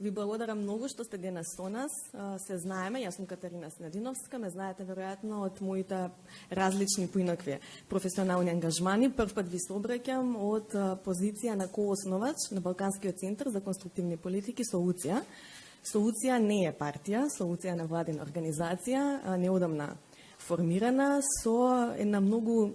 Ви благодарам многу што сте денес со нас. Се знаеме, јас сум Катерина Снединовска, ме знаете веројатно од моите различни поинакви професионални ангажмани. Прв пат ви се обраќам од позиција на коосновач на Балканскиот центар за конструктивни политики СОУЦија. СОУЦија не е партија, СОУЦија е невладина организација, неодамна формирана со една многу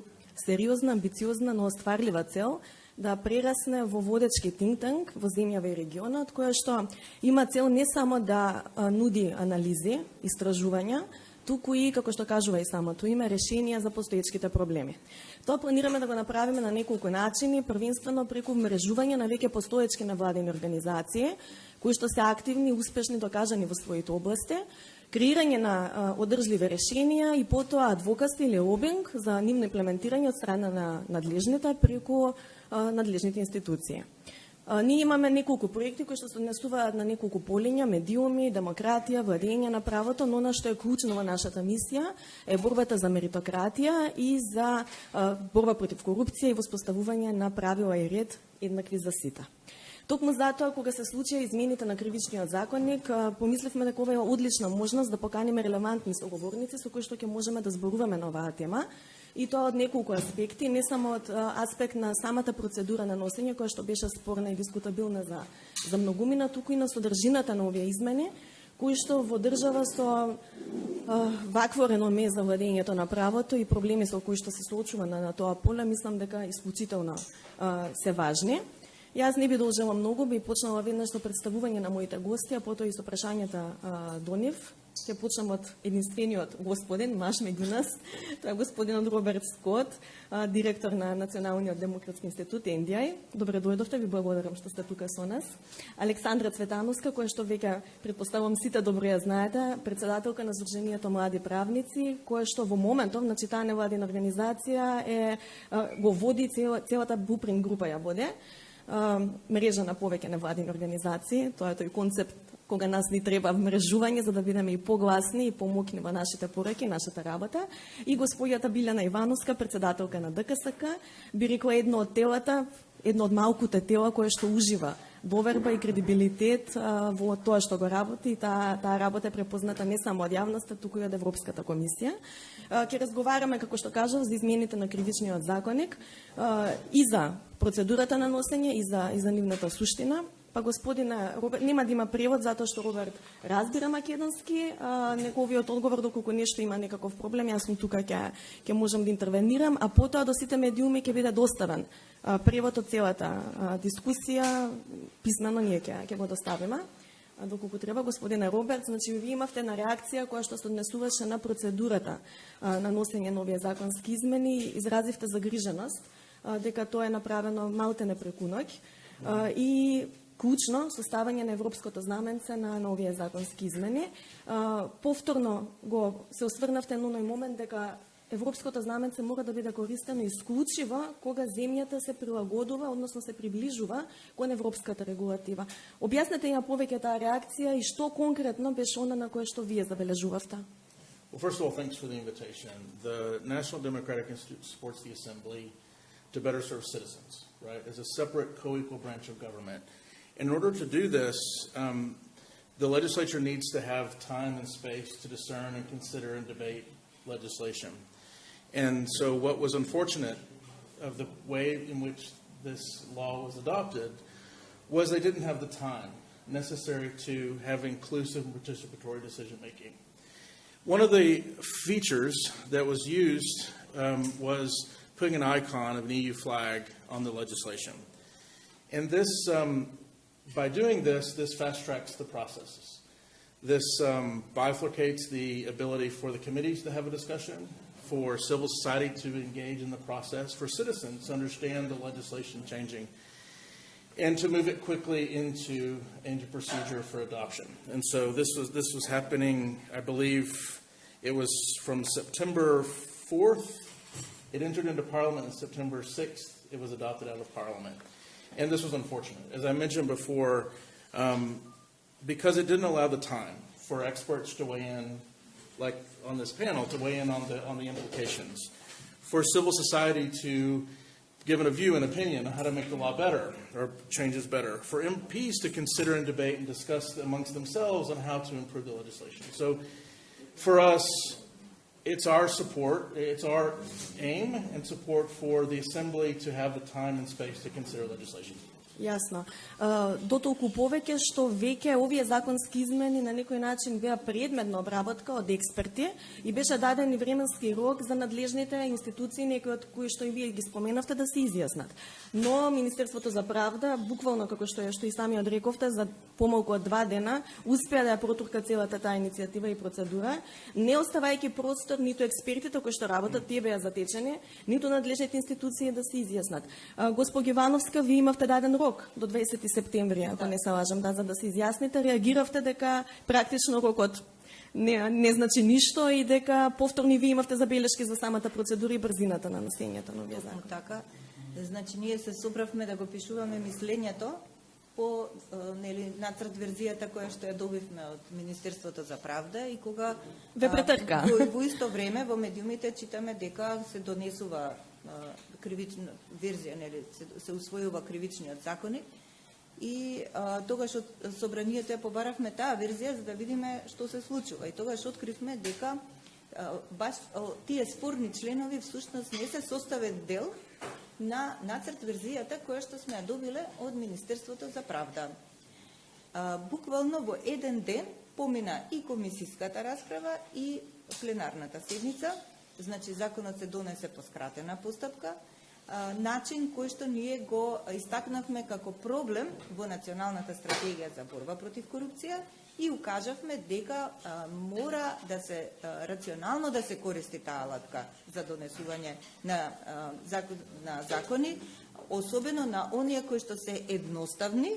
сериозна, амбициозна, но остварлива цел да прерасне во водечки think tank во земјава и регионот, која што има цел не само да нуди анализи, истражувања, туку и, како што кажува и самото име, решенија за постоечките проблеми. Тоа планираме да го направиме на неколку начини, првенствено преку мрежување на веќе постоечки невладени организации, кои што се активни и успешни докажани во своите области, креирање на одржливи решенија и потоа адвокатство или лобинг за нивно имплементирање од страна на надлежните преку надлежните институции. Ние имаме неколку проекти кои што се однесуваат на неколку полиња, медиуми, демократија, владење на правото, но она што е клучно во нашата мисија е борбата за меритократија и за борба против корупција и воспоставување на правила и ред еднакви за сите. Токму затоа, кога се случија измените на кривичниот законник, помисливме дека ова е одлична можност да поканиме релевантни соговорници со кои што ќе можеме да зборуваме на оваа тема, и тоа од неколку аспекти, не само од аспект на самата процедура на носење, која што беше спорна и дискутабилна за многумина, туку и на содржината на овие измени, кои што во држава со вакво реноме за владењето на правото и проблеми со кои што се соочува на тоа поле, мислам дека исклучително се важни. Јас не би должела многу, би почнала веднаш со представување на моите гости, а потоа и со прашањата до нив. Ќе почнам од единствениот господин, маж меѓу нас. Тоа е господинот Роберт Скот, директор на Националниот демократски институт NDI. Добре дојдовте, ви благодарам што сте тука со нас. Александра Цветановска, која што веќе претпоставувам сите добро ја знаете, председателка на Сдруженијето млади правници, која што во моментов, значи таа невладина организација го води целата Blueprint група ја води. Мрежа на повеќе невладини организации. Тоа е тој концепт кога нас ни треба мрежување за да бидеме и погласни и помокни во нашите пораки, нашата работа. И господјата Билјана Ивановска, председателка на ДКСК, би рекла едно од телата, едно од малкуте тела кое што ужива доверба и кредибилитет во тоа што го работи. Таа работа е препозната не само од јавноста, туку и од Европската комисија. Ќе разговараме, како што кажав, за измените на кривичниот законник и за процедурата на носење и за нивната суштина. Па господине Роберт, нема да има превод затоа што Роберт разбира македонски, неговиот одговор доколку нешто има некаков проблем, јас сум тука ќе можам да интервенирам, а потоа до сите медиуми ќе биде доставен превод од целата дискусија, писмено ние ќе го доставиме. Доколку треба, господине Роберт, значи ви имавте на реакција која што се однесуваше на процедурата на носење на овие законски измени, изразивте загриженост дека тоа е направено малте не преку ноќ и клучно составање на европското знаменце на овие законски измени. Повторно се осврнавте на оној момент дека европското знаменце мора да биде користено исклучиво кога земјата се прилагодува, односно се приближува кон европската регулатива. Објаснете ја повеќе таа реакција и што конкретно беше она на кое што вие забележувавте. Well, first of all, thanks for the invitation. The National Democratic Institute supports the Assembly to better serve citizens, right, as a separate co-equal branch of government. In order to do this, the legislature needs to have time and space to discern and consider and debate legislation. And so what was unfortunate of the way in which this law was adopted was they didn't have the time necessary to have inclusive and participatory decision-making. One of the features that was used was putting an icon of an EU flag on the legislation. And this, by doing this, this fast-tracks the processes. This bifurcates the ability for the committees to have a discussion, for civil society to engage in the process, for citizens to understand the legislation changing, and to move it quickly into procedure for adoption. And so this was happening, I believe it was from September 4th. It entered into Parliament on September 6th. It was adopted out of Parliament. And this was unfortunate. As I mentioned before, because it didn't allow the time for experts to weigh in, like on this panel, to weigh in on the implications, for civil society to given a view and opinion on how to make the law better or changes better, for MPs to consider and debate and discuss amongst themselves on how to improve the legislation. So for us, it's our support, it's our aim and support for the Assembly to have the time and space to consider legislation. Јасно. Дотолку повеќе што веќе овие законски измени на некој начин беа предмет на обработка од експерти и беше даден и временски рок за надлежните институции, некои од кои што и вие ги споменавте, да се изјаснат. Но Министерството за правда, буквално како што и самиот рековте, за помалку од 2 дена успеа да ја протурка целата таа иницијатива и процедура, не оставајќи простор ниту експертите кои што работат, тие беа затечени, ниту надлежните институции да се изјаснат. Госпожа Ивановска, ви имавте даден рок до 20 септември, ако не се лажам, за да се изјасните, реагиравте дека практично рокот не значи ништо и дека повторни ви имавте забелешки за самата процедура и брзината на носењето на овие закони. Така, значи ние се собравме да го пишуваме мислењето по нацрт верзијата која што ја добивме од Министерството за правда и кога ве претрка. Во исто време во медиумите читаме дека се донесува кривична верзија, се усвојува кривичниот законник и тогаш од собранието ја побаравме таа верзија за да видиме што се случува и тогаш откривме дека баш тие спорни членови всушност не се составен дел на нацрт верзијата која што сме ја добиле од Министерството за правда. Буквално во еден ден помина и комисиската расправа и пленарната седница. Значи, законот се донесе по скратена постапка, начин кој што ние го истакнавме како проблем во Националната стратегија за борба против корупција и укажавме дека мора да се рационално да се користи таа алатка за донесување на закони, особено на оние кои што се едноставни,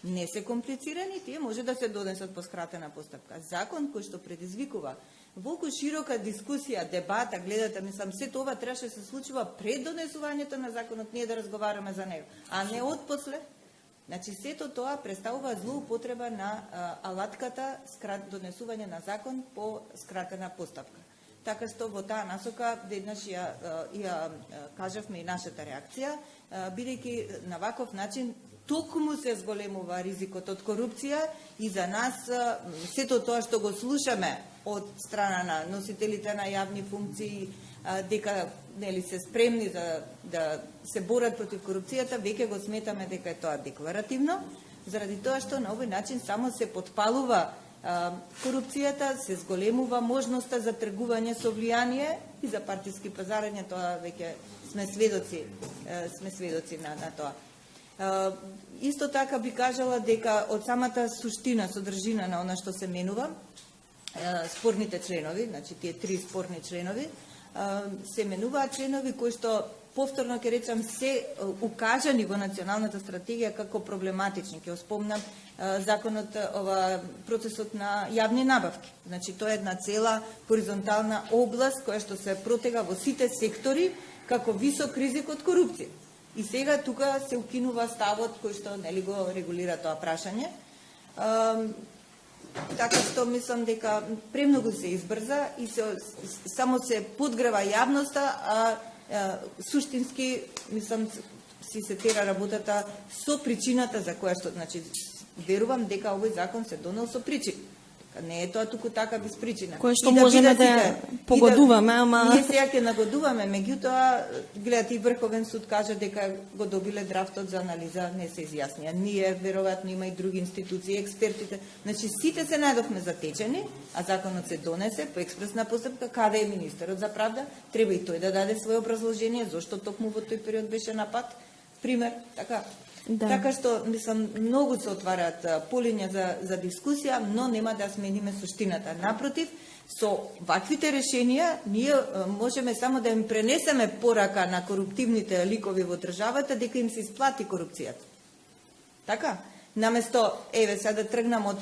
не се комплицирани, тие може да се донесат по скратена постапка. Закон кој што предизвикува волку широка дискусија, дебата, гледате, мислам, се тоа требаше да се случува пред донесувањето на законот, ние да разговараме за него, а не отпосле. Значи, сето тоа представува злоупотреба на алатката донесување на закон по скратена постапка. Така што во таа насока веднаш ја кажавме и нашата реакција, бидејќи на ваков начин токму се зголемува ризикот од корупција и за нас сето тоа што го слушаме од страна на носителите на јавни функции, дека се спремни да се борат против корупцијата, веќе го сметаме дека е тоа декларативно, заради тоа што на овој начин само се потпалува корупцијата, се зголемува можноста за тргување со влијание и за партиски пазарење, тоа веќе сме сведоци на тоа. Исто така би кажала дека од самата суштина, содржина на она што се менува, спорните членови, значи тие 3 спорни членови, се менуваат членови кои што повторно ќе речам се укажани во Националната стратегија како проблематични. Ќе спомнам законот, процесот на јавни набавки. Значи тоа е една цела хоризонтална област која што се протега во сите сектори како висок ризик од корупција. И сега тука се укинува ставот кој што го регулира тоа прашање. Така што мислам дека премногу се избрза и само се подгрева јавноста, а суштински мислам си се тера работата со причината за која што, значи, верувам дека овој закон се донел со причина. Не е тоа туку така без причина. Кој што можеме да погодуваме, ама ние сега ќе нагодуваме, меѓутоа гледате и Врховен суд кажа дека го добиле драфтот за анализа, не се изјаснија. Ние веројатно има и други институции, експертите. Значи сите се најдовме затечени, а законот се донесе по експресна постапка. Каде е министерот за правда? Треба и тој да даде свое образложение зошто токму во тој период беше напад. Пример, така. Да. Така што, мислам, многу се отвараат полиња за дискусија, но нема да смениме суштината. Напротив, со ваквите решенија, ние можеме само да им пренесеме порака на коруптивните ликови во државата дека им се исплати корупцијата. Така? Наместо, сега да тргнам од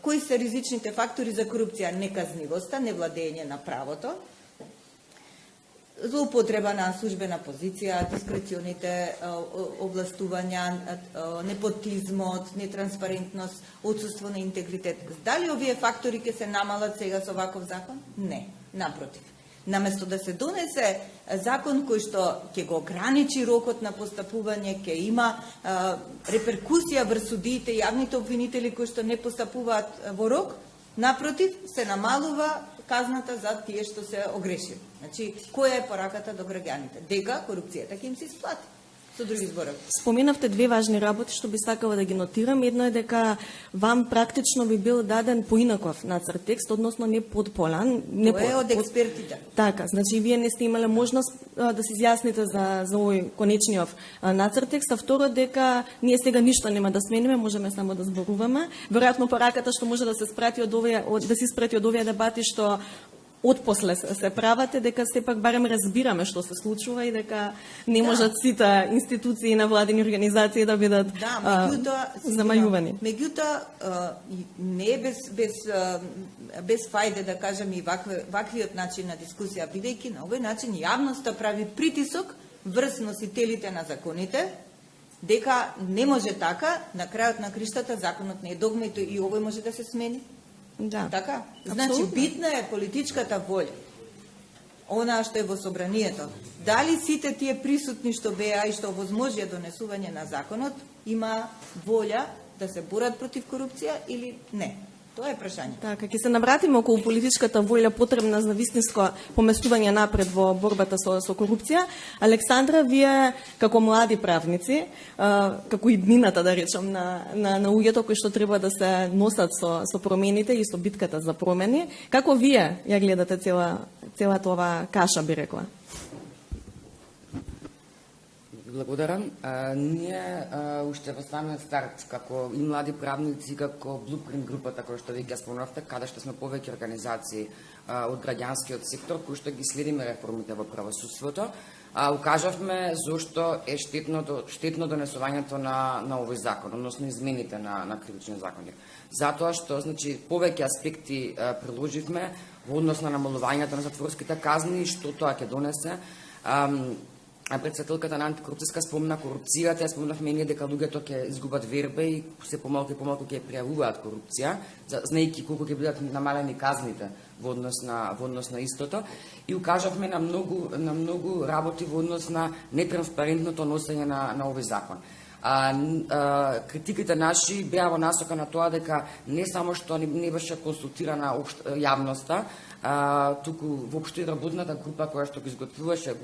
кои се ризичните фактори за корупција? Неказнивоста, невладење на правото, злоупотреба на службена позиција, дискреционите овластувања, непотизмот, нетранспарентност, отсутство на интегритет. Дали овие фактори ќе се намалат сега со ваков закон? Не, напротив. Наместо да се донесе закон кој што ќе го ограничи рокот на постапување, ќе има реперкусија врз судиите, јавните обвинители кои што не постапуваат во рок, напротив, се намалува казната за тие што се огрешили. Значи, која е пораката до граѓаните? Дека корупцијата ќе им се исплати. Со други зборови. Споменавте две важни работи што би сакала да ги нотирам. Едно е дека вам практично би бил даден поинаков нацрт текст, односно не подполан. Не Тоа е од експертите. Така, значи вие не сте имале можност да се изјасните за овој конечниот нацрт текст, а второ дека ние сега ништо нема да смениме, можеме само да зборуваме. Веројатно пораката што може да се спрати од овие дебати што отпосле се правате, дека сепак барем разбираме што се случува и дека не можат сите институции на владини организации да бидат замајувани. Меѓутоа, не е без фајде да кажем и ваквиот начин на дискусија, бидејќи на овој начин јавноста прави притисок врз носителите на законите, дека не може така, на крајот на криштата законот не е догма и овој може да се смени. Да. Така? Значи, битна е политичката волја. Она што е во собранието. Дали сите тие присутни што беа и што овозможија донесување на законот, има волја да се борат против корупција или не? Тоа е прашање. Така, ќе се навратиме околу политичката воља потребна за вистинско поместување напред во борбата со корупција. Александра, вие како млади правници, како и днината да речам на луѓето кои што треба да се носат со промените и со битката за промени, како вие ја гледате целата ова каша, би рекла? Благодарам. Ние уште во самиот старт, како и млади правници, како Blueprint групата, која што веќе спомнавте, каде што сме повеќе организации од граѓанскиот сектор, кои што ги следиме реформите во правосудството, укажавме зошто е штетно донесувањето на овој закон, односно измените на кривичниот законник. Затоа што, значи, повеќе аспекти приложивме во однос на намалувањето на затворските казни, што тоа ќе донесе. Председателката на антикорупцијска спомна корупцијата, ја спомнавме ние дека луѓето ќе изгубат верба и се помалку и помалку ќе пријавуваат корупција, знаејќи колку ќе бидат намалени казните во однос на истото, и укажавме на многу работи во однос на нетранспарентното носење на овој закон. Критиките наши беа во насока на тоа дека не само што не беше консултирана јавноста, туку воопшто и работната група која што го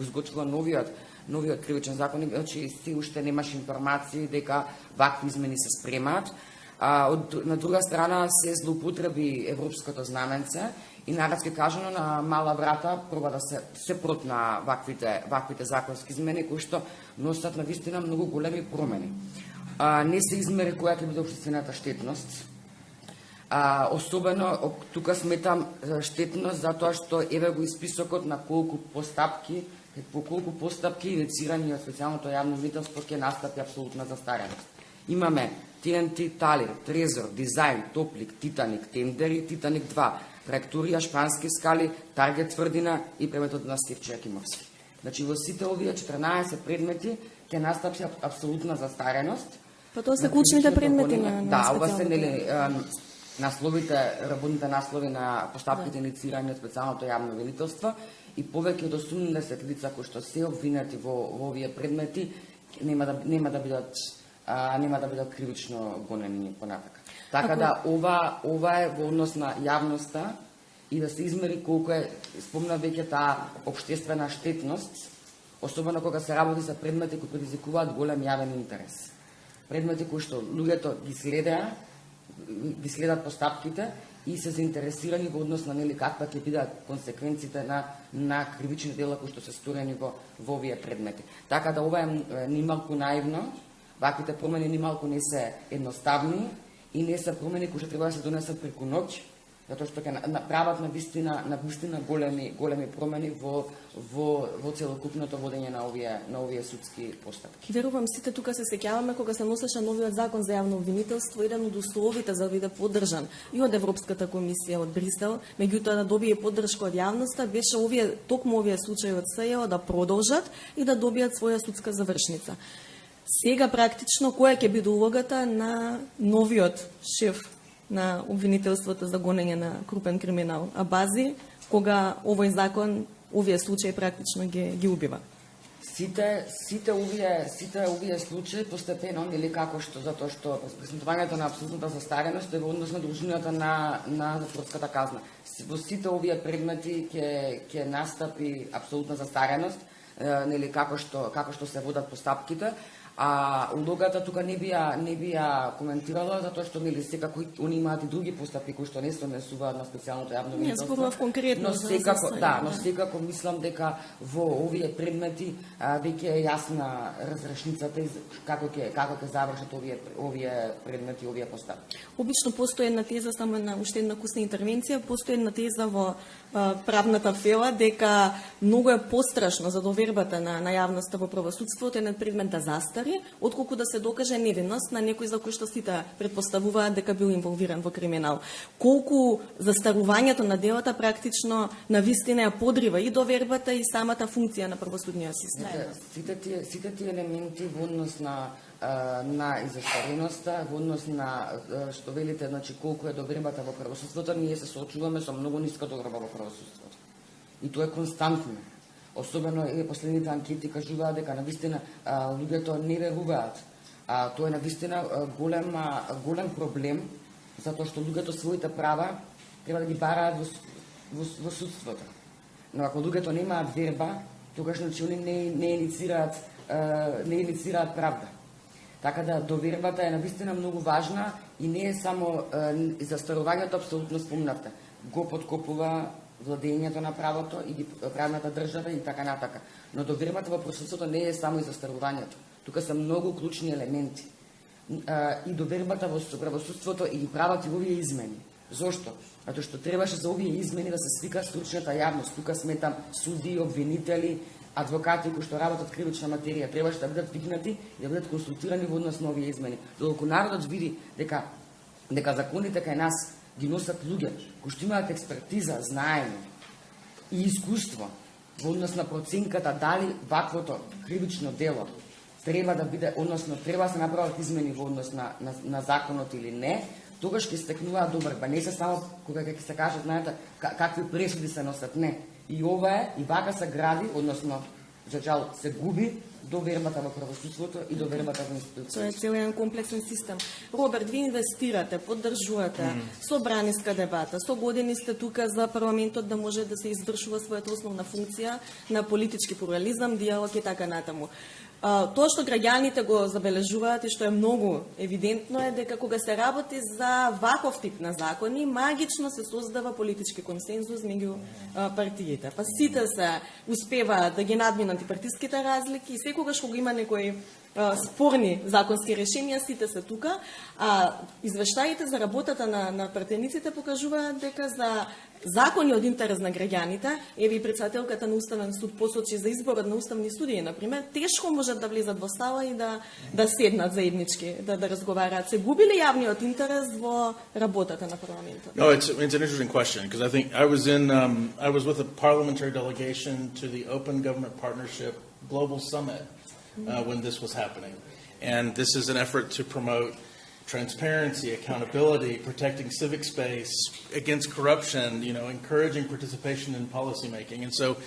изготвила новиот кривичен законник, значи се уште немаше информации дека вакви измени се спремаат. На друга страна се злоупотреби европското знаменце и наредски кажано на мала врата проба да се сепрот на ваквите законски измени кои што носат навистина многу големи промени. Не се измери која ќе биде општествената штетност. Особено тука сметам штетност затоа што еве го исписокот на колку постапки иницирани од специјалното јавно обвинителство ќе настапи апсолутна застареност. Имаме TNT, Талир, Трезор, Дизајн, Топлик, Титаник, Тендери, Титаник 2, Траекторија, Шпански скали, Таргет тврдина и предметот на Стефче Акимовски. Значи во сите овие 14 предмети ќе настапи апсолутна застареност. Па тоа се клучните предмети на да, ова се насловите, работните наслови на постапките иницирани од специјалното јавно обвинителство и повеќе од 80 лица кои што се обвинети во овие предмети нема да бидат кривично гонени понатака. Така да ова е во однос на јавноста и да се измери колку е, спомна веќе таа општествена штетност, особено кога се работи за предмети кои предизвикуваат голем јавен интерес. Предмети кои што луѓето ги следат постапките и се заинтересирани во однос на каква ќе бидат консеквенциите на кривични дела кои што се сторени во овие предмети. Така да ова е нималку наивно, ваквите промени нималку не се едноставни и не се промени кои што треба да се донесат преку ноќ, затоа што ќе направат на вистина големи промени во целокупното водење на овие судски постапки. Верувам сите тука се сеќаваме кога се носеше новиот закон за јавно обвинителство, еден од условите за да биде поддржан и од Европската комисија од Брисел, меѓутоа да добие поддршка од јавноста, беше токму овие случаи од СЈО да продолжат и да добијат своја судска завршница. Сега практично која ќе биде улогата на новиот шеф на обвинителството за гонење на крупен криминал, Абази, кога овој закон овие случаи практично ги убива. Сите овие случаи постепено, нели како што, затоа што преснетувањето на апсолутната застареност е во однос на должината на затворската казна. Во сите овие предмети ќе настапи апсолутна застареност, нели како што се водат постапките, а улогата тука не би ја коментирала затоа што нели секако они имаат и други постапки кои што не се однесуваат на специјалното јавно Не зборував конкретно но секако мислам дека во овие предмети веќе е јасна разрешницата и како ќе завршат овие предмети, овие постапки. Обично постои една теза, само уште една кусна интервенција, постои една теза во правната фела дека многу е пострашно за довербата на јавноста во правосудството еден предмет да застари, отколку да се докаже невинност на некој за кој што сите претпоставуваат дека бил инволвиран во криминал. Колку застарувањето на делата практично на вистина ја подрива и довербата и самата функција на правосудниот систем. Сите тие елементи во однос на изостареноста, во однос на што велите, значи колку е довербата во правосудството, ние се соочуваме со многу ниска доверба во правосудството. И тоа е константно. Особено последните анкети кажуваат дека навистина луѓето не веруваат. Тоа е навистина голем проблем, затоа што луѓето своите права треба да ги бараат во судството. Но ако луѓето немаат верба, тогаш значи они не иницираат правда. Така да довербата е навистина многу важна и не е само застарувањето, апсолутно спомнавте. Го подкопува владењето на правото и правната држава и така натака. Но довербата во правосудството не е само и застарувањето. Тука се многу клучни елементи. И довербата во правосудството и ги прават и овие измени. Зошто? Затоа што требаше за овие измени да се свика стручната јавност. Тука сметам суди, обвинители, адвокати кои што работат кривична материја, требаше да бидат викнати и да бидат консултирани во однос на овие измени. Додека народот види дека законите кај нас ги носат луѓе кои што имаат експертиза, знаење и искуство во однос на проценката дали ваквото кривично дело треба да биде, односно треба да се направат измени во однос на законот или не, тогаш ќе стекнуваат доверба. Не се само кога ќе се кажат, знаете, какви пресуди се носат, не. И ова е, и вака се гради, односно, за жал, се губи довербата во правосудството и довербата во институциите. Тоа е целен комплексен систем. Роберт, ви инвестирате, поддржувате, со браниска дебата, со години сте тука за парламентот да може да се извршува својата основна функција на политички плурализам, диалог и така натаму. Тоа што граѓаните го забележуваат и што е многу евидентно е дека кога се работи за ваков тип на закони, магично се создава политички консензус меѓу партиите. Па сите се успеваат да ги надминат и партиските разлики и секогаш кога има некои спорни законски решенија, сите се тука. Извештаите за работата на пратениците покажуваат дека за закони од интерес на граѓаните, еве и председателката на Уставен суд посочи за изборот на уставни судии, например, тешко можат да влезат во става и да седнат заеднички, да разговараат. Се губи ли јавниот интерес во работата на парламентот? No, it's an interesting question because I think I was with a parliamentary delegation to the Open Government Partnership Global Summit when this was happening. And this is an effort to promote transparency, accountability, protecting civic space against corruption, encouraging participation in policymaking. And so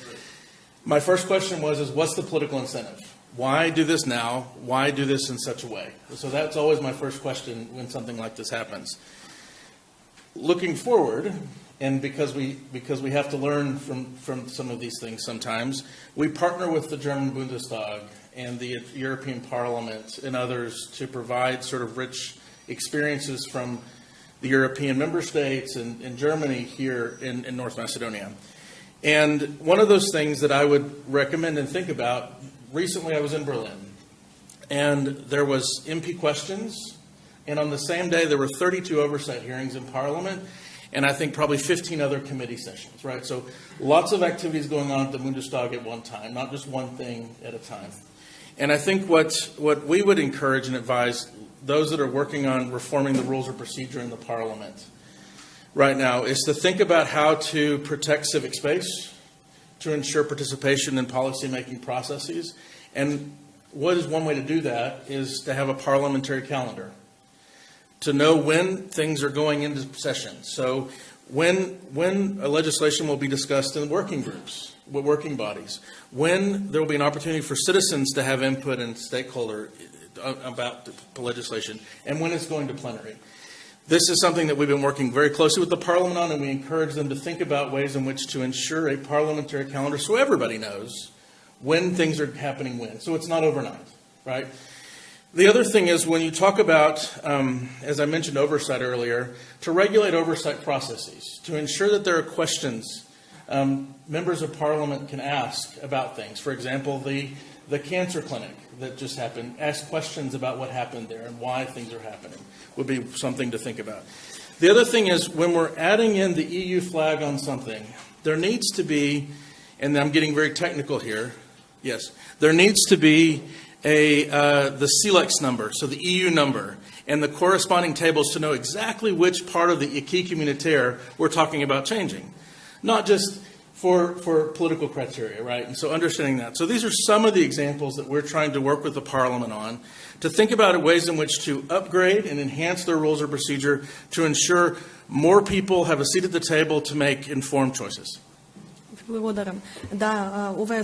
my first question was what's the political incentive? Why do this now? Why do this in such a way? So that's always my first question when something like this happens. Looking forward, and because we have to learn from some of these things sometimes, we partner with the German Bundestag and the European Parliament and others to provide sort of rich experiences from the European member states and Germany here in North Macedonia. And one of those things that I would recommend and think about, recently I was in Berlin, and there was MP questions, and on the same day there were 32 oversight hearings in Parliament, and I think probably 15 other committee sessions, right? So lots of activities going on at the Bundestag at one time, not just one thing at a time. And I think what we would encourage and advise those that are working on reforming the rules of procedure in the Parliament right now is to think about how to protect civic space, to ensure participation in policymaking processes. And what is one way to do that is to have a parliamentary calendar, to know when things are going into session. So when a legislation will be discussed in working groups, working bodies, when there will be an opportunity for citizens to have input and stakeholder about the legislation, and when it's going to plenary. This is something that we've been working very closely with the Parliament on, and we encourage them to think about ways in which to ensure a parliamentary calendar so everybody knows when things are happening when. So it's not overnight, right? The other thing is when you talk about, as I mentioned oversight earlier, to regulate oversight processes, to ensure that there are questions members of Parliament can ask about things. For example, the cancer clinic that just happened, ask questions about what happened there and why things are happening would be something to think about. The other thing is when we're adding in the EU flag on something, there needs to be, and I'm getting very technical here, yes, there needs to be the SELEX number, so the EU number, and the corresponding tables to know exactly which part of the acquis communautaire we're talking about changing. Not just for political criteria, right? And so understanding that. So these are some of the examples that we're trying to work with the Parliament on, to think about ways in which to upgrade and enhance their rules of procedure to ensure more people have a seat at the table to make informed choices. Благодарам. Да, ова е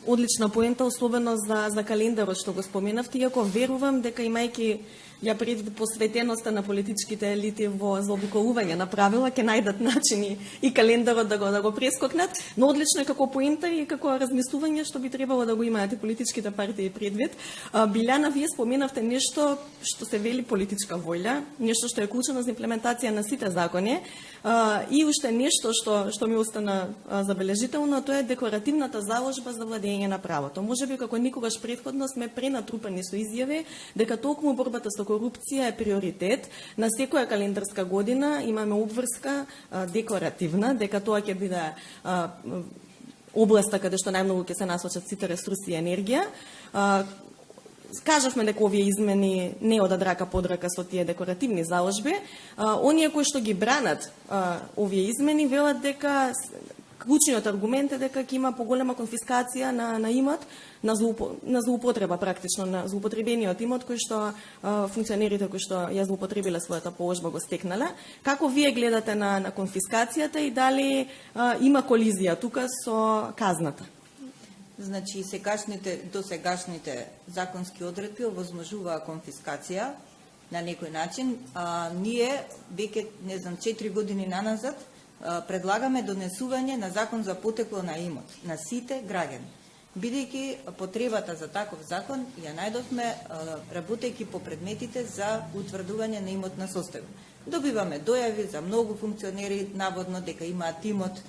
одлична поента, особено за календарот што го споменавте, иако верувам дека имајќи ја предвид посветеноста на политичките елити во заобиколување на правила, ќе најдат начини и календарот да го прескокнат, но одлично е како поента и како размислување што би требало да го имаат и политичките партии предвид. Билјана, вие споменавте нешто што се вели политичка воља, нешто што е клучено за имплементација на сите закони, и уште нешто што ми остана забележително, тоа е декларативната заложба за владење на правото. Можеби како никогаш претходно сме пренатрупани со изјави дека толку борбата со корупција е приоритет. На секоја календарска година имаме обврска декларативна, дека тоа ќе биде областа каде што најмногу ќе се насочат сите ресурси и енергија. Кажавме дека овие измени не одат рака под рака со тие декоративни заложби. Оние кои што ги бранат овие измени велат дека клучниот аргумент е дека ќе има поголема конфискација на имот, на злоупотреба практично, на злоупотребениот имот кој што функционерите кои што ја злоупотребиле својата положба го стекнале. Како вие гледате на конфискацијата и дали има колизија тука со казната? Значи, досегашните законски одредби овозможуваа конфискација на некој начин. Ние веќе, 4 години наназад, предлагаме донесување на закон за потекло на имот на сите граѓани. Бидејќи потребата за таков закон ја најдовме работејќи по предметите за утврдување на имотна состојба. Добиваме дојави за многу функционери наводно дека имаат имот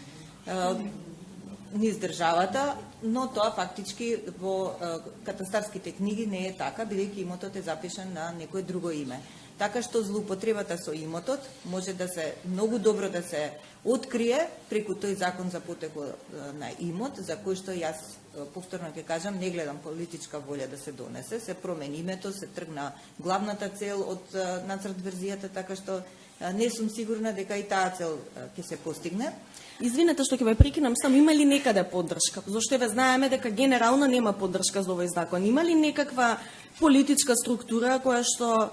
низ државата, но тоа фактички во катастарските книги не е така, бидејќи имотот е запишан на некој друго име. Така што злоупотребата со имотот може да се многу добро да се открие преку тој закон за потекло на имот, за кој што јас повторно ќе кажам, не гледам политичка волја да се донесе, се промени името, се тргна главната цел од нацрт верзијата, така што не сум сигурна дека и таа цел ќе се постигне. Извинете што ќе ве прекинам, само има ли некаде поддршка? Зошто ве знаеме дека генерално нема поддршка за овој закон. Има ли некаква политичка структура која што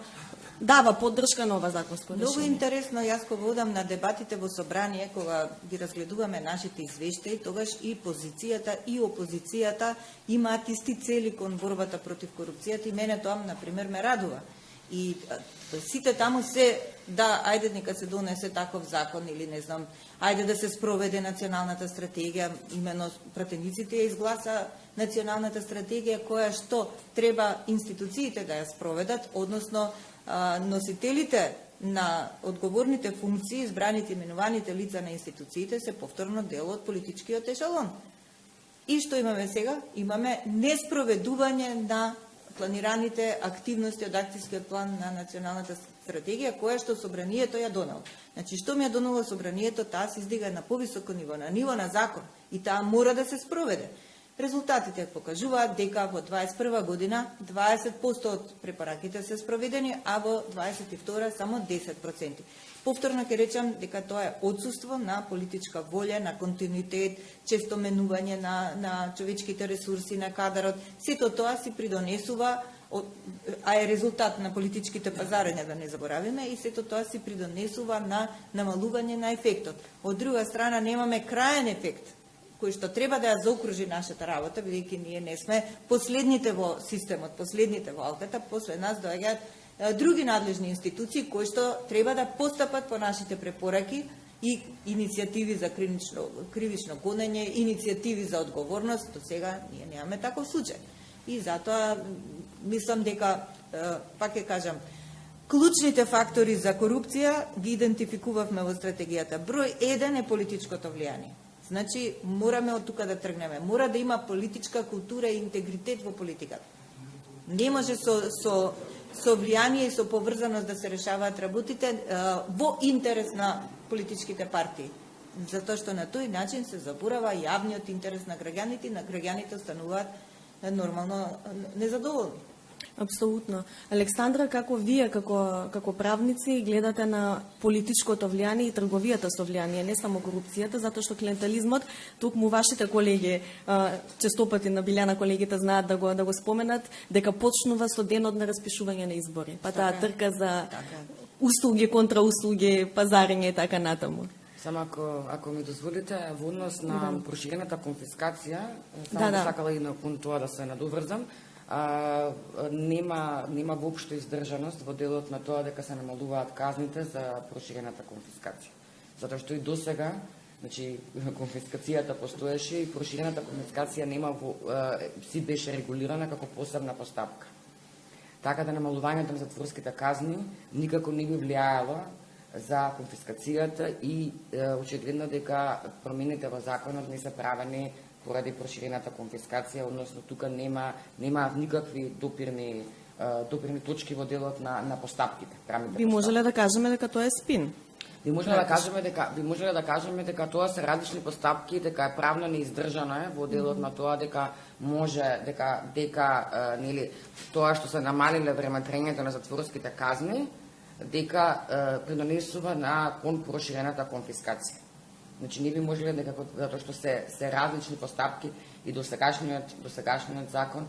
дава поддршка на ова законско решение? Многу интересно, јас кога одам на дебатите во собрание, кога ги разгледуваме нашите извештаи, тогаш и позицијата и опозицијата имаат исти цели кон борбата против корупцијата и мене тоа, например, ме радува. И сите таму се, да, ајде нека се донесе таков закон или не знам, ајде да се спроведе националната стратегија, именно пратениците ја изгласа националната стратегија која што треба институциите да ја спроведат, односно носителите на одговорните функции, избраните именуваните лица на институциите се повторно дел од политичкиот ешалон. И што имаме сега? Имаме неспроведување на планираните активности од акцијскиот план на националната стратегија, која што собранието ја донело. Значи, што ми ја донело собранието, таа се издига на повисоко ниво, на ниво на закон, и таа мора да се спроведе. Резултатите покажуваат дека во 21 година 20% од препораките се спроведени, а во 22 само 10%. Повторно ќе речам дека тоа е отсуство на политичка волја, на континуитет, често менување на човечките ресурси, на кадарот. Сето тоа си придонесува а е резултат на политичките пазарења, да не заборавиме, и сето тоа си придонесува на намалување на ефектот. Од друга страна, немаме краен ефект, кој што треба да ја заокружи нашата работа, бидејќи ние не сме последните во системот, последните во алката, после нас доаѓаат други надлежни институции кои што треба да постапат по нашите препораки и иницијативи за кривично гонење, иницијативи за одговорност. До сега ние немаме таков случај. И затоа мислам дека, пак ќе кажам, клучните фактори за корупција ги идентификувавме во стратегијата. Број 1 е политичкото влијание. Значи, мораме од тука да тргнеме. Мора да има политичка култура и интегритет во политиката. Не може со влијание и со поврзаност да се решаваат работите во интерес на политичките партии. Затоа што на тој начин се заборава јавниот интерес на граѓаните и на граѓаните остануваат нормално незадоволни. Апсолутно. Александра, како вие, како правници, гледате на политичкото влијание и трговијата со влијание, не само корупцијата, затоа што клиентелизмот, токму вашите колеги, честопати на Билјана колегите знаат да го споменат, дека почнува со денот на распишување на избори. Па таа трка за услуги контра услуги, пазарење и така натаму. Само ако ми дозволите, во однос на проширената конфискација, само сакала и на тоа да се надоврзам, нема воопшто издржаност во делот на тоа дека се намалуваат казните за проширената конфискација. Затоа што и досега, значи конфискацијата постоеше и проширената конфискација си беше регулирана како посебна постапка. Така да намалувањето на затворските казни никако не би влијаело за конфискацијата и очигледно дека промените во законот не се правени поради проширената конфискација, односно тука нема никакви допирни точки во делот на постапките. Би можеле да кажеме дека тоа е спин. Би можеле да кажеме дека тоа се различни постапки, дека е правно неиздржано во делот на тоа дека може нели тоа што се намалиле времетрењето на затворските казни, дека придонесува на проширената конфискација. Значи не би можеле дека затоа што се различни постапки и досегашниот закон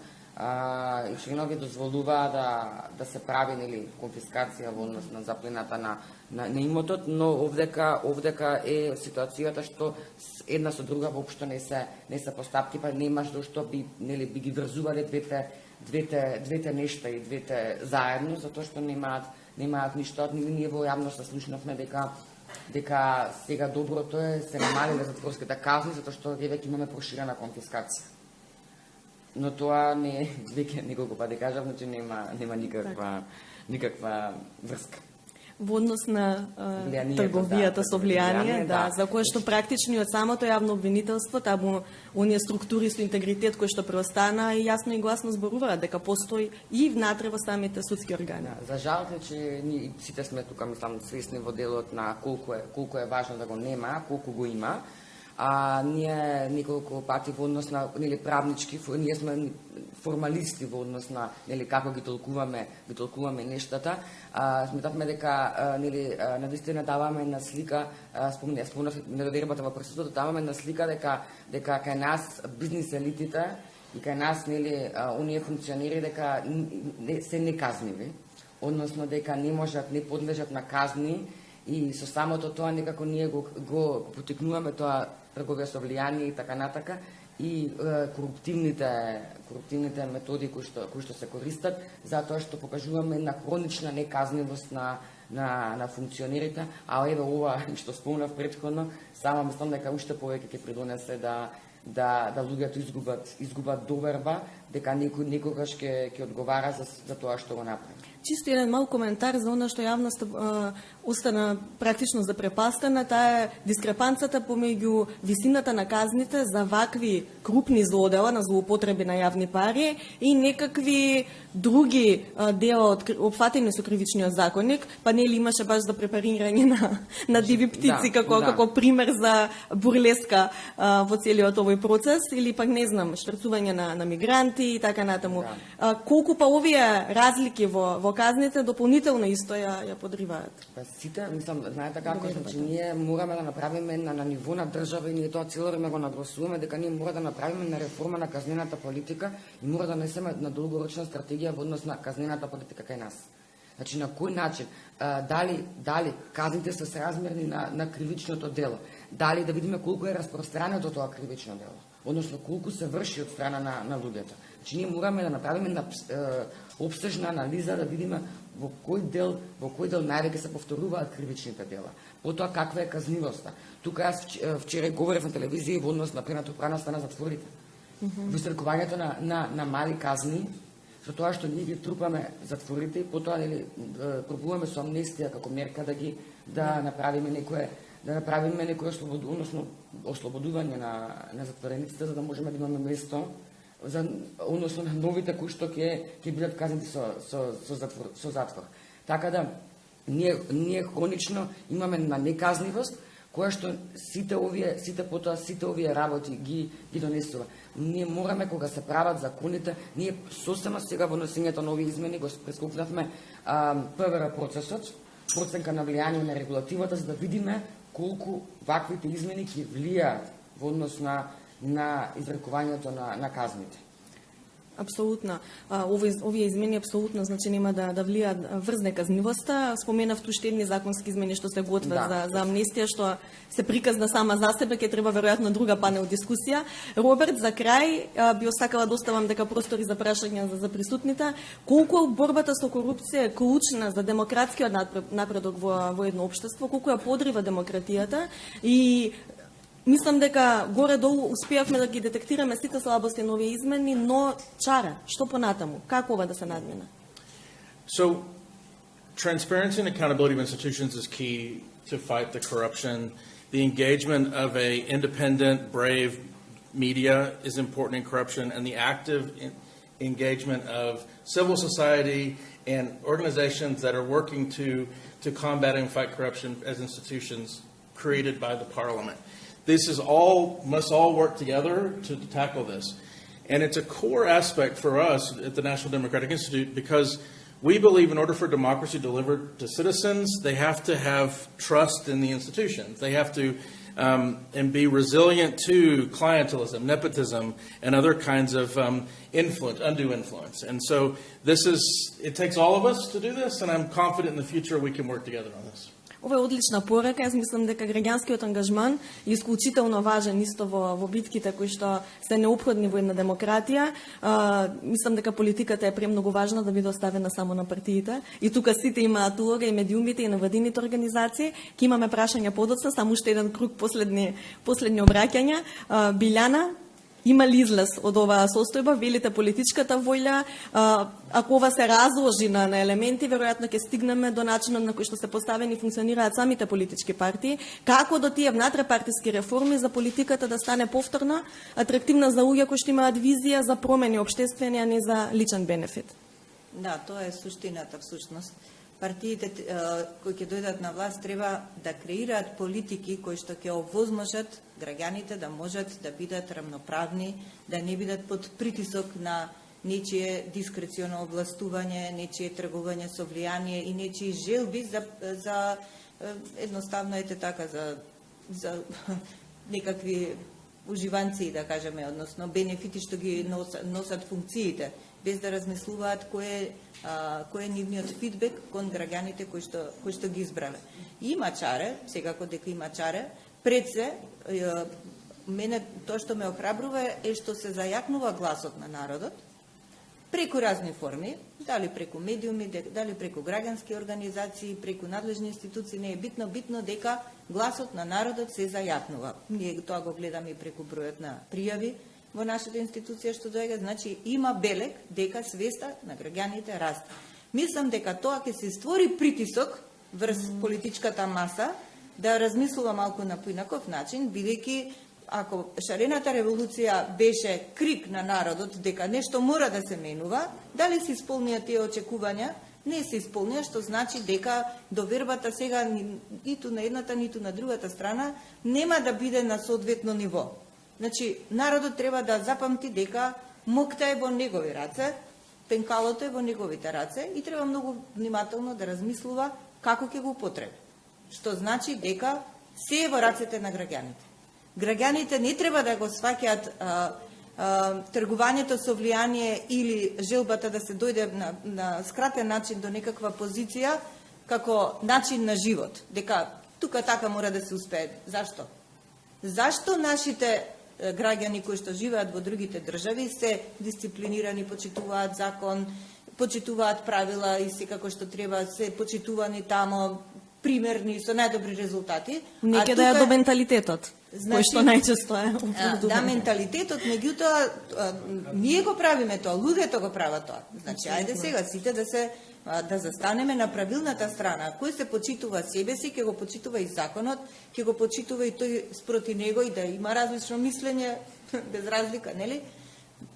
и членови дозволува да се прави нели конфискација во однос на заплената на имотот, но овдека е ситуацијата што една со друга воопшто не се постапки, па нема што би ги врзувале двете нешта и двете заедно, затоа што немаат ништо. Ние во јавноста слушнавме дека сега доброто е се намалиле затворските казни, затоа што веќе имаме проширена конфискација. Но тоа не е, веќе неколку пати кажав, значи нема никаква врска. Во однос на трговијата со влијание, за кое што практично од самото јавно обвинителство, таму оние структури со интегритет кои што преостана и јасно и гласно зборуваат дека постои и внатре во самите судски органи. За жал, че ние сите сме тука, мислам, свесни во делот на колку е важно да го нема, колку го има. Ние неколку пати во однос на правнички, ние сме формалисти во однос на како ги толкуваме нештата. Сметавме дека навистина даваме на слика, спомнав недодербата во присуството, даваме на слика дека кај нас бизнис елитите и кај нас оние функционери дека се неказниви, односно дека не можат, не подлежат на казни и со самото тоа некако ние го потикнуваме тоа трговија со влијание и така натака и коруптивните методи кои што се користат, затоа што покажуваме на хронична неказнивост на функционерите, а еве ова што спомнав претходно, само мислам дека уште повеќе ќе придонесе да луѓето изгубат доверба дека некој некогаш ќе одговара за тоа што го направи. Чисто еден мал коментар за она што јавноста остана практично запрепастена, таа е дискрепанцата помеѓу висината на казните за вакви крупни злодела на злоупотреби на јавни пари и некакви други дела опфатени со кривичниот законник, па нели имаше баш за препарирање на диви птици како пример за бурлеска во целиот овој процес, или пак не знам, шверцување на мигранти и така натаму. Колку па овие разлики во во казните дополнително исто ја подриваат. Па сите, мислам, знаете како, значи ние мораме да направиме на ниво на држава и ние тоа цело време го нагласуваме дека ние мора да направиме на реформа на казнената политика и мора да несеме на долгорочна стратегија во однос на казнената политика кај нас. Значи на кој начин, дали казните се сразмерни на кривичното дело, дали да видиме колку е распространето тоа кривично дело, односно колку се врши од страна на луѓето. Значи ние мораме да направиме обстежна анализа да видиме во кој дел највеќе се повторуваат кривичните дела. Потоа каква е казнивоста. Тука јас вчера говорев на телевизија во однос на пренатопраноста на затворите. Вистркувањето на мали казни, со тоа што ние ги трупаме затворите и потоа пробуваме со амнестија како мерка да направиме некое ослободување на затворениците, за да можеме да имаме место односно на новите кои што ќе бидат казнати со затвор. Така да ние хронично имаме на неказнивост која што сите овие работи ги донесува. Ние мораме, кога се прават законите, ние сосема сега во носењето на овие измени го прескокнавме ПВР процесот, проценка на влијание на регулативата, за да видиме колку ваквите измени ќе влијаат во однос на изрекувањето на казните. Апсолутно. Овие измени апсолутно значи нема да влијаат врз неказнивоста. Споменав уште едни законски измени што се готват за амнестија, што се приказна сама за себе, ќе треба веројатно друга панел дискусија. Роберт, за крај би осакала да оставам дека простори за прашања за присутните. Колку борбата со корупција е клучна за демократскиот напредок во едно општество, колку ја подрива демократијата и мислам дека горе-долу успеавме да ги детектираме сите слабости на овие измени, но чара, што понатаму? Како ова да се надмина? So, transparency and accountability of institutions is key to fight the corruption. The engagement of a independent, brave media is important in corruption, and the active engagement of civil society and organizations that are working to combat and fight corruption as institutions created by the parliament. This is must all work together to tackle this. And it's a core aspect for us at the National Democratic Institute because we believe in order for democracy to deliver to citizens, they have to have trust in the institutions. They have to and be resilient to clientelism, nepotism, and other kinds of undue influence. And so it takes all of us to do this, and I'm confident in the future we can work together on this. Ова е одлична порака. Јас мислам дека граѓанскиот ангажман е исклучително важен исто во битките кои што се неопходни во една демократија. Мислам дека политиката е премногу важна да биде оставена само на партиите. И тука сите имаат улога, и медиумите, и невладините организации. Ке имаме прашања подоцна, само уште еден круг последни обраќања. Билјана, има ли излез од оваа состојба? Велите политичката воља, ако ова се разложи на елементи, веројатно ќе стигнеме до начинот на кој што се поставени и функционираат самите политички партии. Како до тие внатре-партиски реформи за политиката да стане повторно атрактивна за луѓе кои што имаат визија за промени општествени, а не за личен бенефит? Да, тоа е суштината всушност. Партиите кои ќе дојдат на власт треба да креираат политики кои што ќе овозможат граѓаните да можат да бидат рамноправни, да не бидат под притисок на нечие дискреционо областување, нечие тргување со влијание и нечии желби за едноставно за некакви уживанци, да кажеме, односно бенефити што ги носат функциите, без да размислуваат кој е нивниот фидбек кон граѓаните кои што ги избрале. Има чаре, секако дека има чаре, пред се, мене тоа што ме охрабрува е што се зајакнува гласот на народот преку разни форми, дали преку медиуми, дали преку граѓански организации, преку надлежни институции, не е битно дека гласот на народот се зајакнува. Ние тоа го гледаме и преку бројот на пријави во нашата институција што доаѓа, значи има белег дека свеста на граѓаните расте. Мислам дека тоа ќе се створи притисок врз политичката маса да размислува малку на поинаков начин, бидејќи ако шарената револуција беше крик на народот дека нешто мора да се менува, дали се исполнија тие очекувања? Не се исполнија, што значи дека довербата сега ниту на едната, ниту на другата страна нема да биде на соодветно ниво. Значи, народот треба да запамти дека мокта е во негови раце пенкалото е во неговите раце и треба многу внимателно да размислува како ќе го употреби. Што значи дека се е во рацете на граѓаните. Граѓаните не треба да го сваќаат тргувањето со влијание или желбата да се дојде на скратен начин до некаква позиција како начин на живот. Дека тука така мора да се успее. Зашто? Зашто нашите граѓани кои што живеат во другите држави се дисциплинирани, почитуваат закон, почитуваат правила и секако што треба, се почитувани тамо, примерни, со најдобри резултати. Неќе да е до менталитетот, кој што најчесто е. Да, менталитетот, меѓутоа, ние го правиме тоа, луѓето го прават тоа. Значи, ајде сега сите да застанеме на правилната страна. Кој се почитува себе си, ќе го почитува и законот, ќе го почитува и тој спроти него и да има различно мислење, без разлика, нели?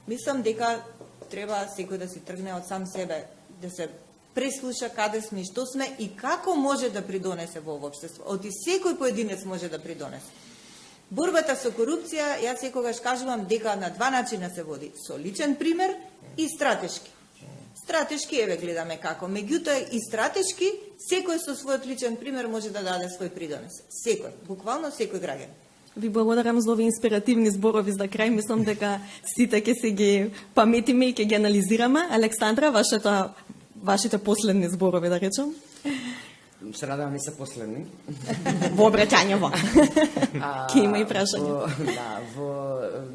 Мислам дека треба секој да си тргне од сам себе, да се преслуша каде сме и што сме и како може да придонесе во општество. Оти секој поединец може да придонесе. Борбата со корупција, јас секогаш кажувам дека на два начина се води. Со личен пример и стратешки. Стратешки еве гледаме како. Меѓутоа и стратешки, секој со својот личен пример може да даде свој придонес. Секој, буквално секој граѓанин. Ви благодарам за овие инспиративни зборови за крај. Мислам дека сите ќе се ги паметиме и ќе ги анализираме. Александра, вашите последни зборови, да речем. Се надевам не се последни. Во обраќањево. Ке има и прашање.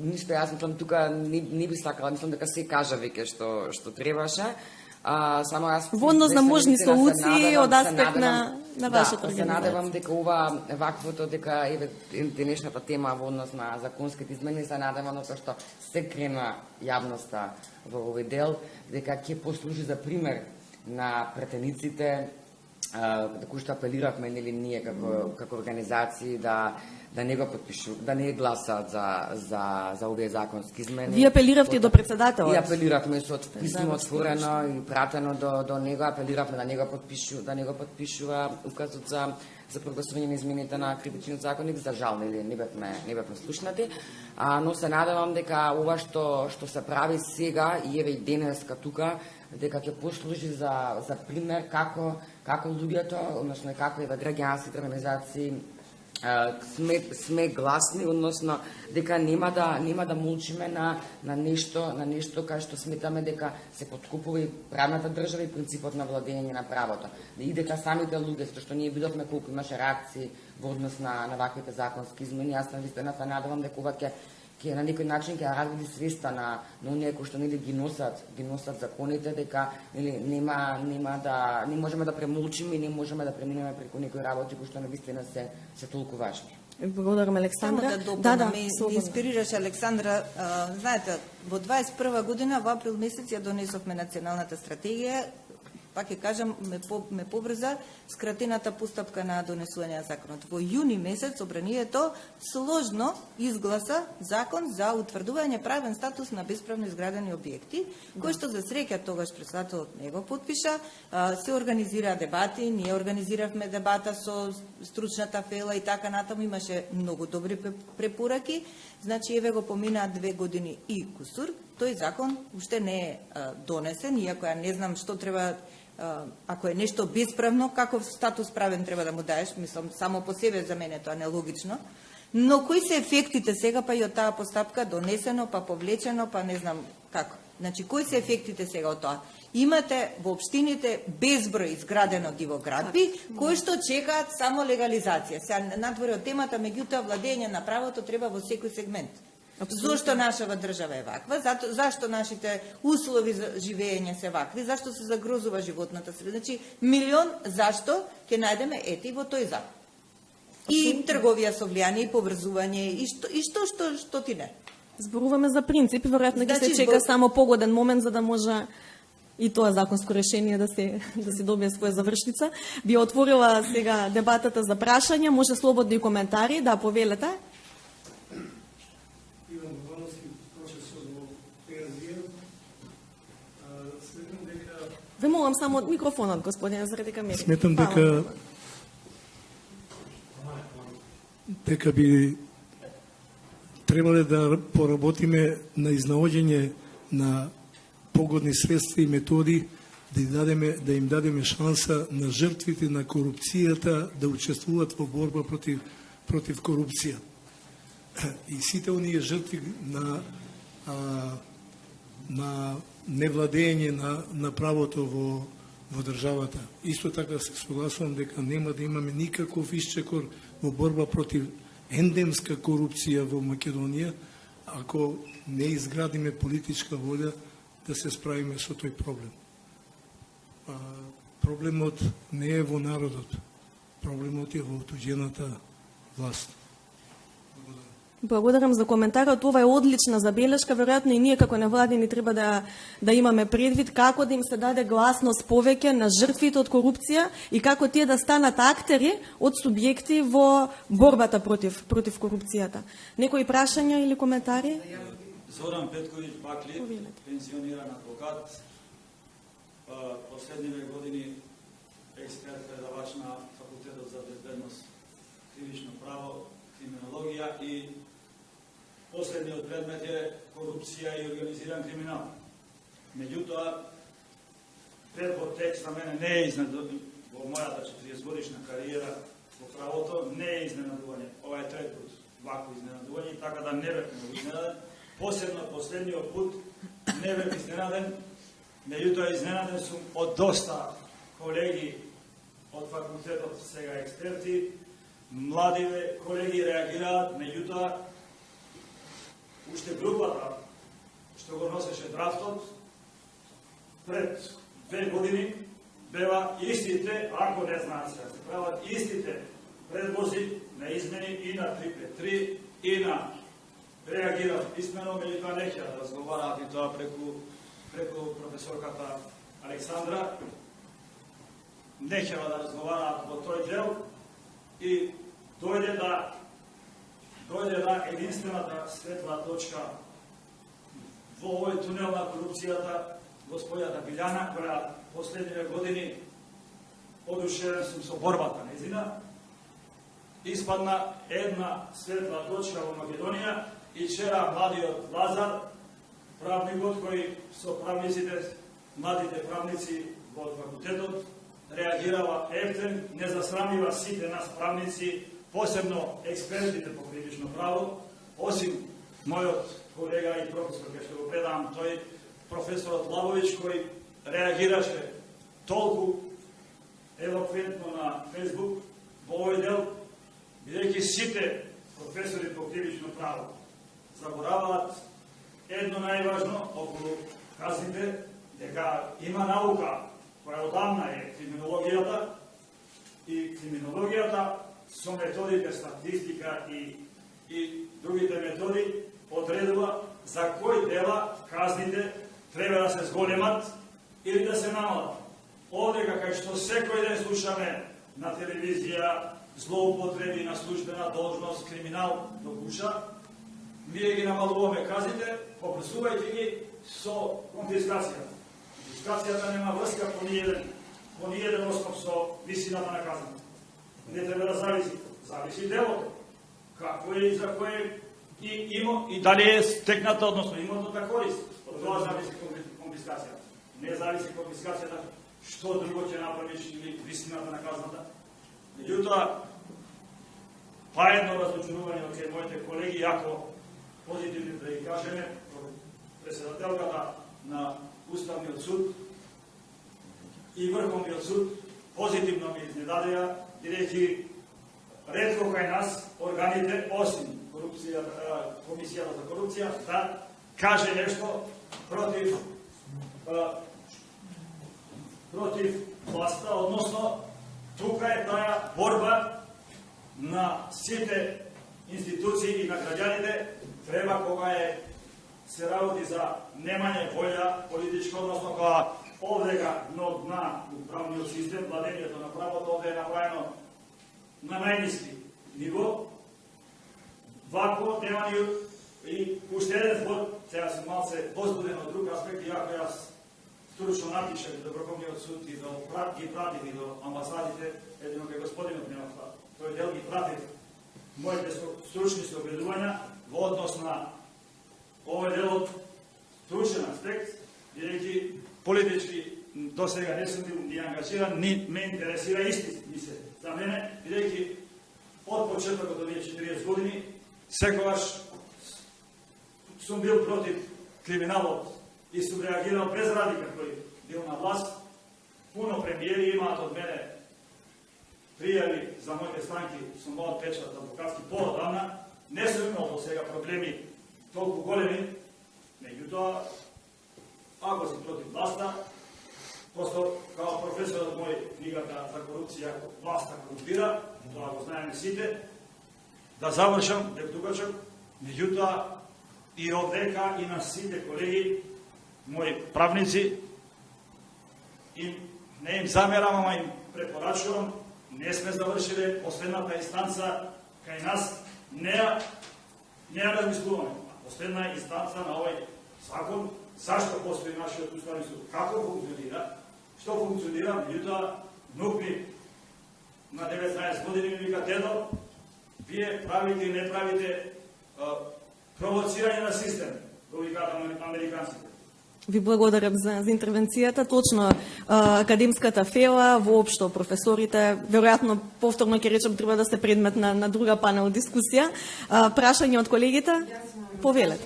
Ништо, јас мислам тука не би сакала, мислам дека се кажа веќе што требаше. Само јас во однос на можни солуции од аспект на вашата организација. Се надевам дека ова ваквото, дека еве денешната тема во однос на законските измени, се надевам на тоа што се крена јавноста во овој дел, дека ќе послужи за пример на претениците, кои што апелиравме нели ние како организации да не го подпишуваат, да не гласаат за овие законски измени. Вие апелиравте до председателот? И апелиравме со писмо отворено и пратено до него, апелиравме да не го подпишува указот за прогласување на измените на кривичниот законник. За жал не бевме слушнати, но се надевам дека ова што се прави сега и еве и денеска тука, дека ќе послужи за пример како луѓето, односно како еве граѓанските организации сме гласни, односно дека нема да молчиме на нешто кај што сметаме дека се поткупува и правната држава и принципот на владење на правото. И дека самите луѓе, што ние видовме колку имаше реакции во однос на ваквите законски измени, јас навистина се надевам дека ова ќе на некој начин ќе развили свеста на оние кои што нели ги носат законите, дека нели не можеме да премолчиме и не можеме да преминеме преку некои работи кои што навистина се толку важни. Благодарам, Александра. Само да ме инспирираш, Александра. Знаете, во 21 година, во април месец, ја донесовме националната стратегија. Пак ќе кажам, ме побрза скратената постапка на донесување на законот. Во јуни месец собранието сложно изгласа закон за утврдување правен статус на бесправно изградени објекти, кој што за среќа тогаш председателот не го подпиша. Се организира дебати, ние организиравме дебата со стручната фела и така натаму, имаше многу добри препораки. Значи, еве го поминаа 2 години и кусур, тој закон уште не е донесен, иако ја не знам што треба. Ако е нешто бесправно, каков статус правен треба да му даеш, мислам, само по себе за мене тоа нелогично. Но кои се ефектите сега, па и од таа постапка донесено, па повлечено, па не знам како. Значи, кои се ефектите сега од тоа? Имате во општините безброј изградено дивоградби, кои што чекаат само легализација. Сега надвор од темата, меѓутоа владење на правото треба во секој сегмент. Зошто нашава држава е ваква? Зашто нашите услови за живење се вакви? Зашто се загрозува животната среда? Значи, милион зашто ќе најдеме ети во тој закон. И трговија со влијание, и поврзување, и што ти не. Зборуваме за принципи, веројатно ќе се чека само погоден момент за да може и тоа законско решение да се добие своја завршница. Би отворила сега дебатата за прашања, може слободни коментари, да повелете. Ве молам само од микрофонот, господине, заради камерите. Сметам дека би требале да поработиме на изнаоѓање на погодни средства и методи, да им дадеме шанса на жртвите на корупцијата да учествуваат во борба против корупција. И сите оние жртви на невладење на правото во државата. Исто така се согласувам дека нема да имаме никаков исчекор во борба против ендемска корупција во Македонија, ако не изградиме политичка волја да се справиме со тој проблем. Проблемот не е во народот, проблемот е во отуѓената власт. Благодарам за коментарот. Ова е одлична забелешка. Веројатно и ние како невладини треба да имаме предвид како да им се даде гласност повеќе на жртвите од корупција и како тие да станат актери од субјекти во борбата против корупцијата. Некои прашања или коментари? Зоран Петковиќ Бакли, пензиониран адвокат, последниве години експерт предавач на Факултетот за безбедност, кривично право, криминологија и последниот предмет е корупција и организиран криминал. Меѓутоа, пред текст на мене не е изненадување во мојата 40 годишна кариера во правото, не е изненадување. Ова е трет пат вакво изненадување, така да не бев многу изненаден. Посебно последниот пут не бев изненаден, меѓутоа изненаден сум од доста колеги од факултетот, сега експерти, младиве колеги реагираат, меѓутоа уште групата што го носеше драфтот пред 2 години бева истите, ако не знаат сега, се прават истите предлози на измени и на 353 и на реагираат писмено, меѓутоа не ќе да разговараат и тоа преку професорката Александра, не ќе да разговараат во тој дел и дојде да единствената светла точка во овој тунел на корупцијата, господјата Билјана, која последниве години одушевен сум со борбата нејзина, испадна една светла точка во Македонија и вчера младиот Лазар, правникот кој со правниците, младите правници во факултетот, реагирала ефтен, не засрамива сите нас правници, посебно експертите по кривично право, осим мојот колега и професор, кај што го предавам, тој професорот Лавович, кој реагираше толку елоквентно на Фейсбук во овој дел, бидејќи сите професори по кривично право забораваат едно најважно околу казните, дека има наука која одамна е криминологијата и криминологијата со методите статистика и другите методи одредува за кој дела казните треба да се зголемат или да се намалат. Одека кај што секој ден слушаме на телевизија злоупотреби на службена должност, криминал до гуша, ние ги намалуваме казните, попресувајќи ги со конфискација. Конфискацијата нема врска по ниеден основ со висината на казната. Не треба да зависи делото. Какво е и за кое и дали е стекната, односно имотната корист. Од тоа зависи конфискацијата. Не зависи конфискацијата што друго ќе направиш или висината на казната. Меѓутоа, па едно разочарување од моите колеги, ако позитивни да ги кажеме, председателката на Уставниот суд и Врховниот суд позитивно ми изненадија, бидејќи ретко кај нас органите, осим Комисијата за корупција, да каже нешто против власта, односно тука е таа борба на сите институции и на граѓаните, треба кога се работи за немање волја политичка, односно кога овдека на дна правниот систем, владењето на правото овде е направено на најниски ниво. Вако нема ни и уште еден збор, сега сум малце возбуден од друг аспект, иако јас стручно напишав до Врховниот суд и ги пратив и до амбасадите, едино кај господинот нема тој дел ги пратив моите стручни сообредувања во однос на овој дел од стручен аспект, бидејќи политички до сега не сум бил ни ангажиран, ни ме интересира исти ми се за мене, бидејќи од почетокот од 40 години секогаш сум бил против криминалот и сум реагирал без разлика кој бил на власт. Пуно премиери имаат од мене пријави за моите странки, сум имал печат адвокатски поодамна, не сум имал до сега проблеми толку големи, меѓутоа, ако си против власта, просто као професорот мој книгата за корупција, власта корумпира, тоа го знаеме сите, да завршам, дека дугачок, меѓутоа и овдека и на сите колеги, мои правници, им не им замерам, ама им препорачувам, не сме завршиле последната инстанца кај нас, не размислуваме. Последна инстанца на овој закон, зашто постои нашиот уставен суд, како функционира, што функционира, меѓутоа, внук ми на 19 години ми вика, дедо, вие правите и не правите провоцирање на систем, го викаат американците. Ви благодарам за интервенцијата. Точно академската фела, воопшто професорите, веројатно повторно ќе речем треба да сте предмет на друга панел дискусија. Прашање од колегите? Повелете.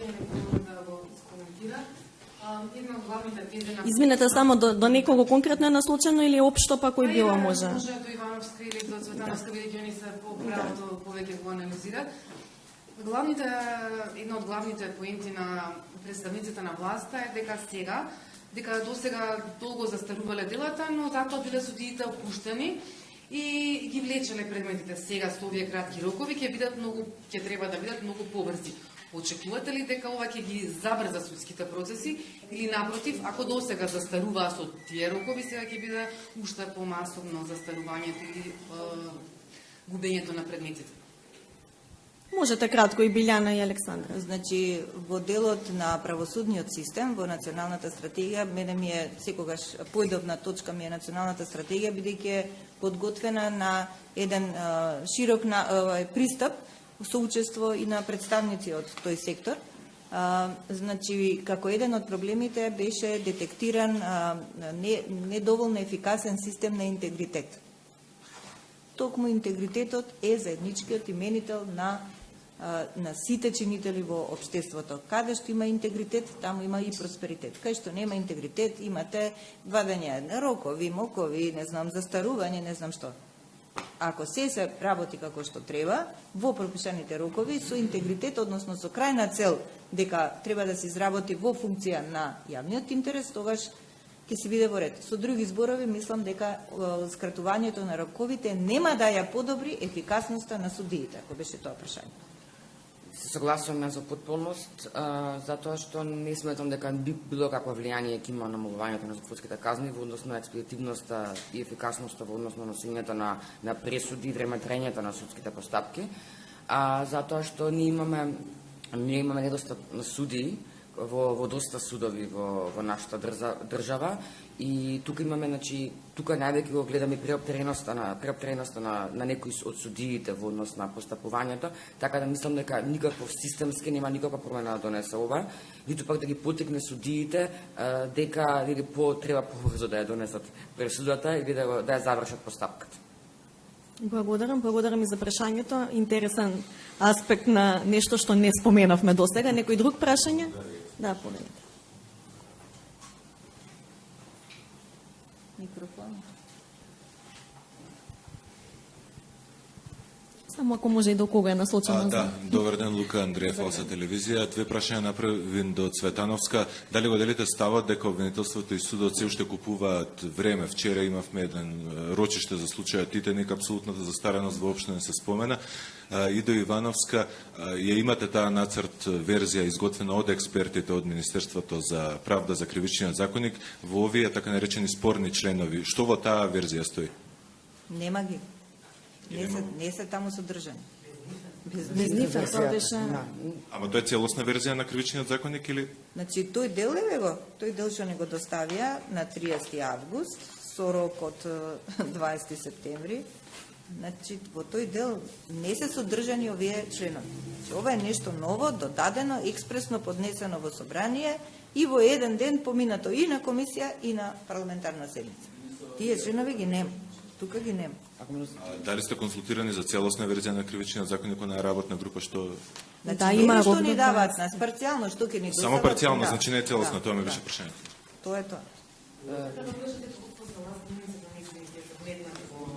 Изминете само до некого конкретно е насочено или општо па кој било може? Може до Ивановска или до Цветановска, бидејќи они се по правото повеќе го анализират. Една од главните поенти на представниците на власта е дека досега долго застарувале делата, но затоа биле судиите опуштени и ги влечеле предметите. Сега со овие кратки рокови ќе треба да бидат многу побрзи. Очекувате ли дека ова ќе ги забрза судските процеси или напротив, ако досега застаруваа со тие рокови, сега ќе биде уште помасовно застарувањето или губењето на предметите? Можете кратко и Билјана и Александра. Значи, во делот на правосудниот систем, во националната стратегија, мене ми е секогаш појдовна точка ми е националната стратегија, бидејќи е подготвена на еден широк пристап со учество и на представници од тој сектор. Значи, како еден од проблемите беше детектиран недоволно ефикасен систем на интегритет. Токму интегритетот е заедничкиот именител на сите чинители во општеството. Каде што има интегритет, таму има и просперитет. Кај што нема интегритет, имате вадење рокови, мокови, не знам, застарување, не знам што. Ако се работи како што треба, во пропишаните рокови, со интегритет, односно со крајна цел, дека треба да се изработи во функција на јавниот интерес, тогаш ќе се биде во ред. Со други зборови, мислам дека скратувањето на роковите нема да ја подобри ефикасноста на судиите, ако беше тоа прашање. Се согласуваме за потполност, затоа што не сметам дека било какво влијание ќе има намалувањето на затворските казни во однос на експедитивноста и ефикасноста во однос на носењето на пресуди и време траењето на судските постапки, затоа што ние имаме недостат на судии во доста судови во нашата држава и тука имаме, значи, тука највеќе го гледаме преоптереноста на некои од судиите во однос на постапувањето, така да мислам дека никаков системски нема никаква промена да донесе ова, ниту пак да ги потекне судиите дека треба побрзо да ја донесат пресудата или да ја завршат постапката. Благодарам и за прашањето. Интересен аспект на нешто што не споменавме досега. Некој друг прашање? Да, повелете. Микрофон. Само ако може и до кога е насочено. Да, добар ден, Лука Андреев, Алса телевизија. Две прашања направим до Цветановска. Дали го делите ставот дека обвинителството и судот се уште купуваат време? Вчера имавме еден рочиште за случајот Титаник, апсолутната застареност воопшто не се спомена. И до Ивановска, ја имате таа нацрт верзија изготвена од експертите од Министерството за правда за кривичниот законник во овие така наречени спорни членови. Што во таа верзија стои? Нема ги. Не се таму содржани. Без нив, тоа беше... Ама тоа е целосна верзија на кривичниот законник или? Значи, тој дел што не го доставија на 30 август, со рок од 20 септември, Значи, во тој дел не се содржани овие членови. Значи, ова е нешто ново, додадено, експресно поднесено во собрание и во еден ден поминато и на комисија и на парламентарна седница. Тие членови ги нема. Тука ги нема. Дали сте консултирани за целосна верзија на кривичниот законник на работна група што Значи, Да, не има што ни рок, даваат нас, парцијално што ќе ни досадат. само парцијално, да. значи не е целосно, тоа ми Да. беше прашањето. Тоа е тоа.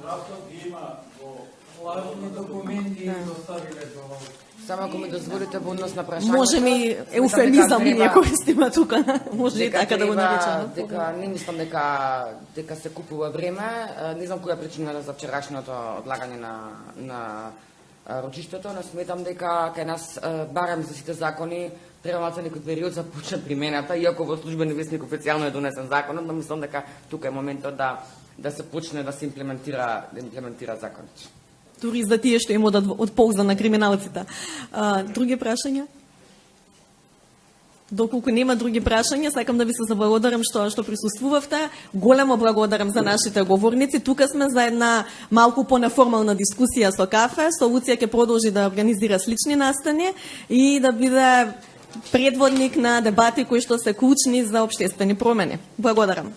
Драфтот ги има во лажни документи и доставиле до Само ако ми дозволите во однос на прашањето. Може ми еуфемизам и ние користиме тука. Може и така да го наречеме. Дека не мислам дека се купува време. Не знам која е причина за вчерашното одлагање на рочиштето, но сметам дека кај нас барем за сите закони треба за некој период започне примената, иако во службен весник официјално е донесен законот, но мислам дека тука е моментот да се почне да се имплементира законот. Дури за тие што им од полза на криминалците. Други прашања? Доколку нема други прашања, сакам да ви се заблагодарам што присуствувавте. Големо благодарам за нашите говорници. Тука сме за една малку понеформална дискусија со кафе. Со Луција ќе продолжи да организира слични настани и да биде предводник на дебати кои што се клучни за општествени промени. Благодарам.